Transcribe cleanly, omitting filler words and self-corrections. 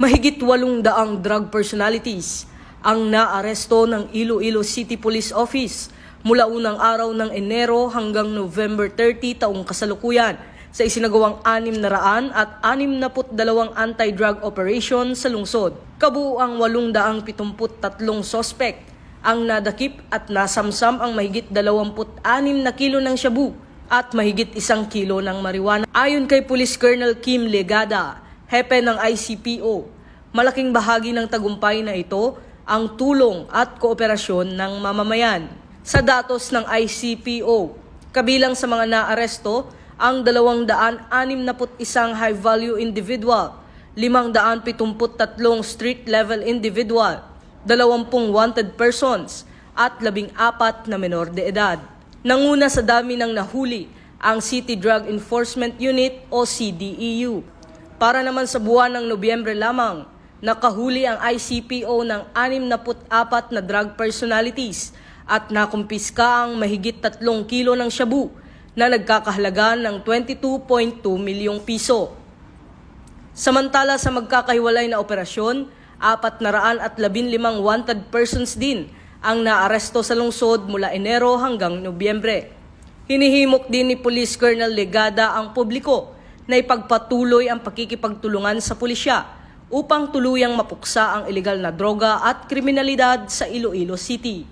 Mahigit 800 drug personalities ang naaresto ng Iloilo City Police Office mula unang araw ng Enero hanggang November 30 taong kasalukuyan sa isinagawang 662 anti-drug operation sa lungsod. Kabuuang 873 sospek ang nadakip at nasamsam ang mahigit 26 na kilo ng shabu at mahigit 1 kilo ng marijuana. Ayon kay Police Colonel Kim Legada, hepe ng ICPO, malaking bahagi ng tagumpay na ito ang tulong at kooperasyon ng mamamayan. Sa datos ng ICPO, kabilang sa mga naaresto ang 261 high-value individual, 573 street-level individual, 20 wanted persons at 14 na menor de edad. Nanguna sa dami ng nahuli ang City Drug Enforcement Unit o CDEU. Para naman sa buwan ng Nobyembre lamang, nakahuli ang ICPO ng 64 na drug personalities at nakumpiska ang mahigit 3 kilo ng shabu na nagkakahalaga ng 22.2 milyong piso. Samantala sa magkakahiwalay na operasyon, 415 wanted persons din ang naaresto sa lungsod mula Enero hanggang Nobyembre. Hinihimok din ni Police Colonel Legada ang publiko na ipagpatuloy ang pakikipagtulungan sa pulisya upang tuluyang mapuksa ang ilegal na droga at kriminalidad sa Iloilo City.